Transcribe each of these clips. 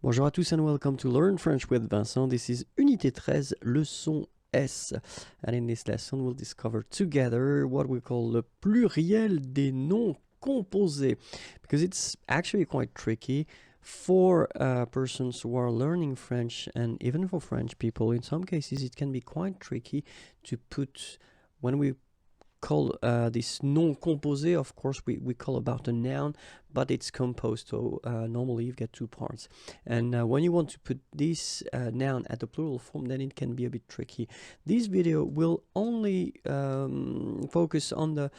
Bonjour à tous and welcome to Learn French with Vincent. This is Unité 13, leçon S. And in this lesson, we'll discover together what we call le pluriel des noms composés. Because it's actually quite tricky for persons who are learning French, and even for French people. In some cases, it can be quite tricky to put, when we call this non composé, of course we call about a noun, but it's composed, so normally you get two parts. And when you want to put this noun at the plural form, then it can be a bit tricky. This video will only focus on the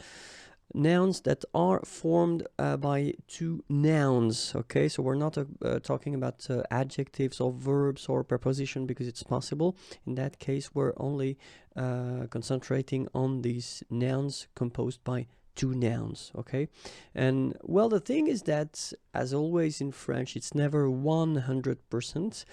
nouns that are formed by two nouns. Okay, so we're not talking about adjectives or verbs or preposition, because it's possible. In that case, we're only concentrating on these nouns composed by two nouns. Okay, and well, the thing is that, as always in French, it's never 100%,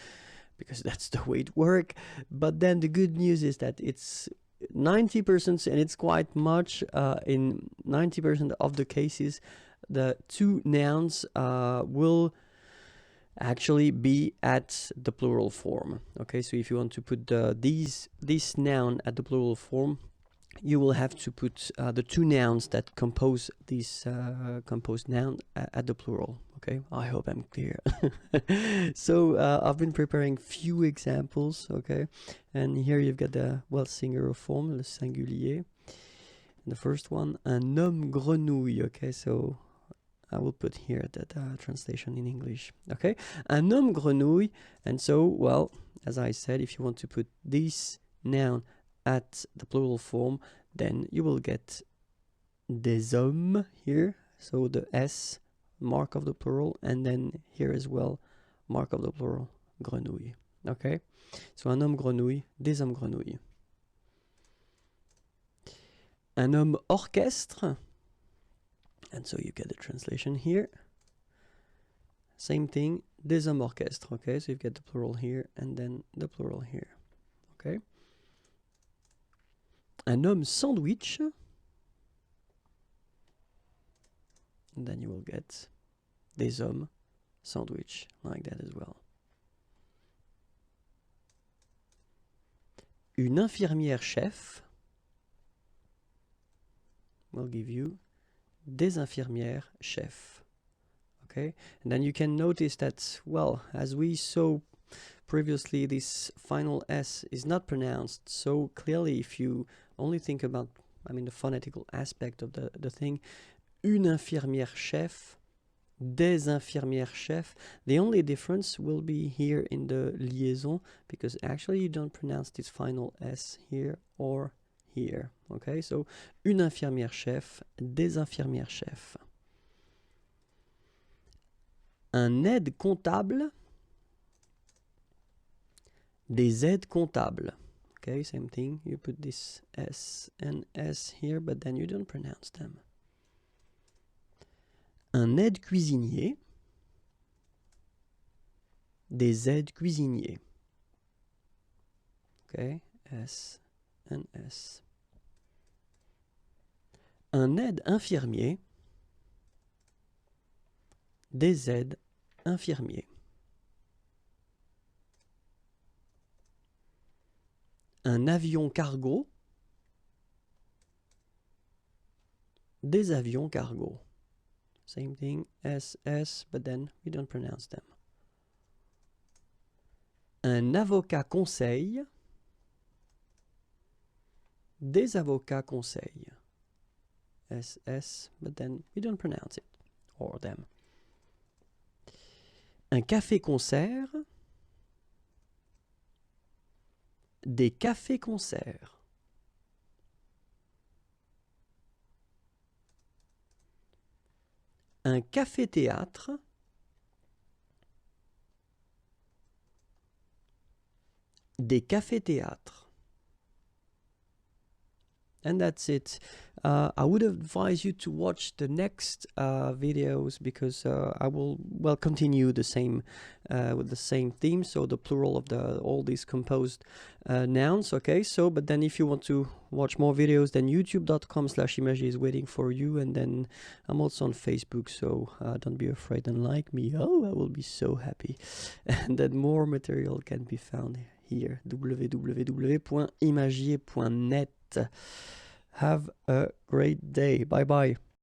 because that's the way it works. But then the good news is that it's 90%, and it's quite much. In 90% of the cases, the two nouns will actually be at the plural form. Okay, so if you want to put this noun at the plural form, you will have to put the two nouns that compose this composed noun at the plural. Okay, I hope I'm clear. So I've been preparing few examples. Okay, and here you've got the singular form, le singulier. And the first one, un homme grenouille. Okay, so I will put here the translation in English. Okay, un homme grenouille. And so, well, as I said, if you want to put this noun at the plural form, then you will get des hommes here, so the S, mark of the plural, and then here as well, mark of the plural, grenouille. Okay, so un homme grenouille, des hommes grenouilles. Un homme orchestre, and so you get the translation here. Same thing, des hommes orchestre. Okay, so you get the plural here and then the plural here. Okay. Un homme sandwich, and then you will get des hommes sandwich, like that as well. Une infirmière chef will give you des infirmières chefs. Okay, and then you can notice that, well, as we saw previously, this final S is not pronounced so clearly. If you only think about, the phonetical aspect of the thing, une infirmière chef, des infirmières chefs, the only difference will be here in the liaison, because actually you don't pronounce this final S here or here. Okay, so une infirmière chef, des infirmières chefs. Un aide comptable, des aides comptables. Okay, same thing, you put this S and S here, but then you don't pronounce them. Un aide cuisinier, des aides cuisiniers. Okay, S and S. Un aide infirmier, des aides infirmiers. Un avion cargo, des avions cargo. Same thing, S, but then we don't pronounce them. Un avocat conseil, des avocats conseils. S, but then we don't pronounce it, or them. Un café-concert, des cafés-concerts. Un café-théâtre, des cafés-théâtres. And that's it. I would advise you to watch the next videos, because I will continue the same with the same theme, so the plural of all these composed nouns. Okay, so but then if you want to watch more videos, then youtube.com/imagier is waiting for you, and then I'm also on Facebook, so don't be afraid and like me. Oh, I will be so happy. And then more material can be found here, www.imagier.net. Have a great day. Bye bye.